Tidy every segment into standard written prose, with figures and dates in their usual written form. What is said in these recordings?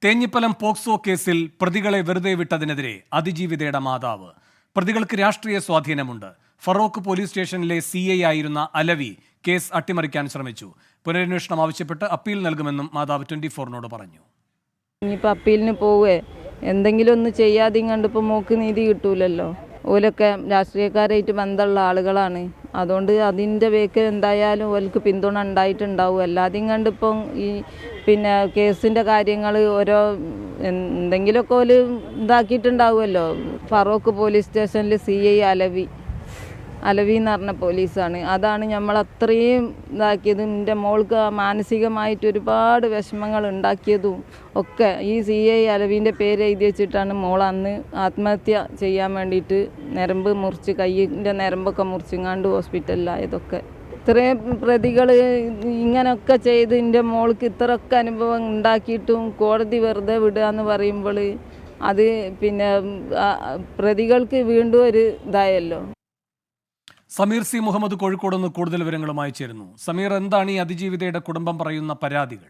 Thenhipalam POCSO കേസിൽ പ്രതികളെ വെറുതെ വിട്ടതിനെതിരെ അതിജീവിതയുടെ മാതാവ്. പ്രതികൾക്ക് രാഷ്ട്രീയ സ്വാധീനമുണ്ട്. ഫറോക്ക് പോലീസ് സ്റ്റേഷനിലെ CI ആയിരുന്ന അലവി കേസ് അട്ടിമറിക്കാൻ ശ്രമിച്ചു. പുനരന്വേഷണം ആവശ്യപ്പെട്ട് അപ്പീൽ നൽകുമെന്നും മാതാവ് 24-നോട് പറഞ്ഞു. ഇനിയിപ്പോൾ അപ്പീലിന് പോവേ എന്തെങ്കിലും ഒന്ന് ചെയ്യാതെ കണ്ടിപ്പോൾ മോക്ക് നീതി കിട്ടൂലല്ലോ. ഓലൊക്കെ രാഷ്ട്രീയക്കാരായിട്ട് ബന്ധമുള്ള ആളുകളാണ്. അതുകൊണ്ട് അതിൻ്റെ പേക്ക് എന്തായാലും ഓൽക്ക് പിന്തുണ ഉണ്ടായിട്ടുണ്ടാവും. അല്ലാതെയും കണ്ടിപ്പം ഈ കേസിൻ്റെ കാര്യങ്ങൾ ഓരോ എന്തെങ്കിലുമൊക്കെ ഓല് ഇതാക്കിയിട്ടുണ്ടാവുമല്ലോ. ഫറോക്ക് പോലീസ് സ്റ്റേഷനിൽ CI അലവി എന്ന് പറഞ്ഞ പോലീസാണ്. അതാണ് നമ്മൾ അത്രയും ഇതാക്കിയതും എൻ്റെ മോൾക്ക് മാനസികമായിട്ട് ഒരുപാട് വിഷമങ്ങൾ ഉണ്ടാക്കിയതും ഒക്കെ ഈ CI അലവിൻ്റെ പേര് എഴുതി വെച്ചിട്ടാണ് മോൾ അന്ന് ആത്മഹത്യ ചെയ്യാൻ വേണ്ടിയിട്ട് ഞരമ്പ് മുറിച്ച് കയ്യിൻ്റെ ഞരമ്പൊക്കെ മുറിച്ചിങ്ങാണ്ട് ഹോസ്പിറ്റലിലായതൊക്കെ. ഇത്രയും പ്രതികൾ ഇങ്ങനെയൊക്കെ ചെയ്ത് എൻ്റെ മോൾക്ക് ഇത്രയൊക്കെ അനുഭവം ഉണ്ടാക്കിയിട്ടും കോടതി വെറുതെ വിടുക എന്ന് പറയുമ്പോൾ അത് പ്രതികൾക്ക് വീണ്ടും ഒരു ഇതായല്ലോ. സമീർ C. മുഹമ്മദ് കോഴിക്കോട് നിന്ന് കൂടുതൽ വിവരങ്ങളുമായി ചേരുന്നു. സമീർ, എന്താണ് ഈ അതിജീവിതയുടെ കുടുംബം പറയുന്ന പരാതികൾ?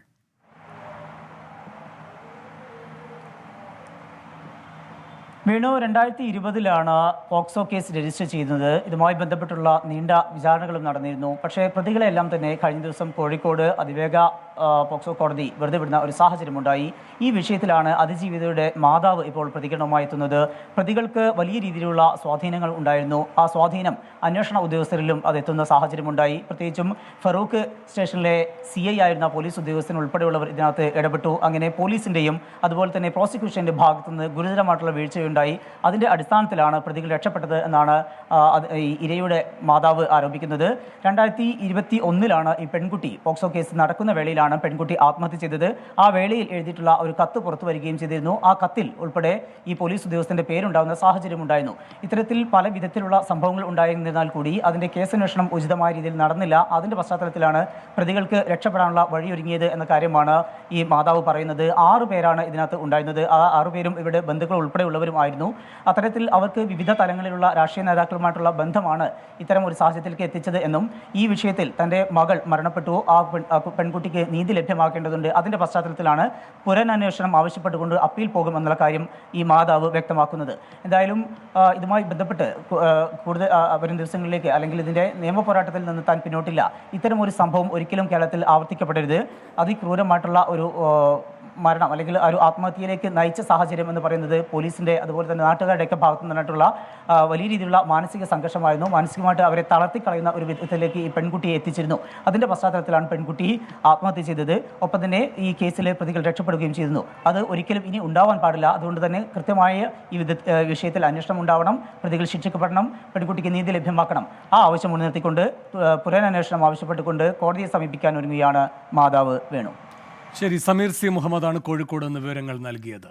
വേണു, 2020-ലാണ് പോക്സോ കേസ് രജിസ്റ്റർ ചെയ്യുന്നത്. ഇതുമായി ബന്ധപ്പെട്ടുള്ള നീണ്ട വിചാരണകളും നടന്നിരുന്നു. പക്ഷേ പ്രതികളെല്ലാം തന്നെ കഴിഞ്ഞ ദിവസം കോഴിക്കോട് അതിവേഗ പോക്സോ കോടതി വെറുതെ വിടുന്ന ഒരു സാഹചര്യമുണ്ടായി. ഈ വിഷയത്തിലാണ് അതിജീവിതയുടെ മാതാവ് ഇപ്പോൾ പ്രതികരണവുമായി എത്തുന്നത്. പ്രതികൾക്ക് വലിയ രീതിയിലുള്ള സ്വാധീനങ്ങൾ ഉണ്ടായിരുന്നു. ആ സ്വാധീനം അന്വേഷണ ഉദ്യോഗസ്ഥരിലും അതെത്തുന്ന സാഹചര്യമുണ്ടായി. പ്രത്യേകിച്ചും ഫറൂഖ് സ്റ്റേഷനിലെ CI ആയിരുന്ന പോലീസ് ഉദ്യോഗസ്ഥൻ ഉൾപ്പെടെയുള്ളവർ ഇതിനകത്ത് ഇടപെട്ടു. അങ്ങനെ പോലീസിൻ്റെയും അതുപോലെ തന്നെ പ്രോസിക്യൂഷൻ്റെ ഭാഗത്തുനിന്ന് ഗുരുതരമായിട്ടുള്ള വീഴ്ചയുണ്ടായി. അതിൻ്റെ അടിസ്ഥാനത്തിലാണ് പ്രതികൾ രക്ഷപ്പെട്ടത് എന്നാണ് ഇരയുടെ മാതാവ് ആരോപിക്കുന്നത്. 2021-ലാണ് ഈ പെൺകുട്ടി പോക്സോ കേസ് നടക്കുന്ന വേളയിലാണ് പെൺകുട്ടി ആത്മഹത്യ ചെയ്തത്. ആ വേളയിൽ എഴുതിയിട്ടുള്ള ഒരു കത്ത് പുറത്തു വരികയും ചെയ്തിരുന്നു. ആ കത്തിൽ ഉൾപ്പെടെ ഈ പോലീസ് ഉദ്യോഗസ്ഥന്റെ പേരുണ്ടാകുന്ന സാഹചര്യം ഉണ്ടായിരുന്നു. ഇത്തരത്തിൽ പല വിധത്തിലുള്ള സംഭവങ്ങൾ ഉണ്ടായിരുന്നാൽ കൂടി അതിന്റെ കേസന്വേഷണം ഉചിതമായ രീതിയിൽ നടന്നില്ല. അതിന്റെ പശ്ചാത്തലത്തിലാണ് പ്രതികൾക്ക് രക്ഷപ്പെടാനുള്ള വഴിയൊരുങ്ങിയത് എന്ന കാര്യമാണ് ഈ മാതാവ് പറയുന്നത്. 6 പേരാണ് ഇതിനകത്ത് ഉണ്ടായിരുന്നത്. ആ 6 പേരും ഇവിടെ ബന്ധുക്കൾ ഉൾപ്പെടെയുള്ളവരും ആയിരുന്നു. അത്തരത്തിൽ അവർക്ക് വിവിധ തലങ്ങളിലുള്ള രാഷ്ട്രീയ നേതാക്കളുമായിട്ടുള്ള ബന്ധമാണ് ഇത്തരം ഒരു സാഹചര്യത്തിലേക്ക് എത്തിച്ചത് എന്നും ഈ വിഷയത്തിൽ തൻ്റെ മകൾ മരണപ്പെട്ടു, ആ പെൺകുട്ടിക്ക് നീതി ലഭ്യമാക്കേണ്ടതുണ്ട്, അതിൻ്റെ പശ്ചാത്തലത്തിലാണ് പുനരന്വേഷണം ആവശ്യപ്പെട്ടുകൊണ്ട് അപ്പീൽ പോകുമെന്നുള്ള കാര്യം ഈ മാതാവ് വ്യക്തമാക്കുന്നത്. എന്തായാലും ഇതുമായി ബന്ധപ്പെട്ട് കൂടുതൽ വരും ദിവസങ്ങളിലേക്ക് അല്ലെങ്കിൽ ഇതിൻ്റെ നിയമപോരാട്ടത്തിൽ നിന്ന് താൻ പിന്നോട്ടില്ല. ഇത്തരം ഒരു സംഭവം ഒരിക്കലും കേരളത്തിൽ ആവർത്തിക്കപ്പെടരുത്. അതിക്രൂരമായിട്ടുള്ള ഒരു മരണം അല്ലെങ്കിൽ ഒരു ആത്മഹത്യയിലേക്ക് നയിച്ച സാഹചര്യം എന്ന് പറയുന്നത് പോലീസിൻ്റെ അതുപോലെ തന്നെ നാട്ടുകാരുടെയൊക്കെ ഭാഗത്തു നിന്നിട്ടുള്ള വലിയ രീതിയിലുള്ള മാനസിക സംഘർഷമായിരുന്നു. മാനസികമായിട്ട് അവരെ തളർത്തിക്കളയുന്ന ഒരു വിധത്തിലേക്ക് ഈ പെൺകുട്ടിയെ എത്തിച്ചിരുന്നു. അതിൻ്റെ പശ്ചാത്തലത്തിലാണ് പെൺകുട്ടി ആത്മഹത്യ ചെയ്തത്. ഒപ്പം തന്നെ ഈ കേസിലെ പ്രതികൾ രക്ഷപ്പെടുകയും ചെയ്തിരുന്നു. അത് ഒരിക്കലും ഇനി ഉണ്ടാവാൻ പാടില്ല. അതുകൊണ്ട് തന്നെ കൃത്യമായ ഈ വിഷയത്തിൽ അന്വേഷണം ഉണ്ടാവണം, പ്രതികൾ ശിക്ഷിക്കപ്പെടണം, പെൺകുട്ടിക്ക് നീതി ലഭ്യമാക്കണം. ആ ആവശ്യം മുൻനിർത്തിക്കൊണ്ട് പുനരന്വേഷണം ആവശ്യപ്പെട്ടുകൊണ്ട് കോടതിയെ സമീപിക്കാൻ ഒരുങ്ങുകയാണ് മാതാവ്. വേണു. ശരി, സമീർ C. മുഹമ്മദാണ് കോഴിക്കോട് നിന്ന് വിവരങ്ങൾ നൽകിയത്.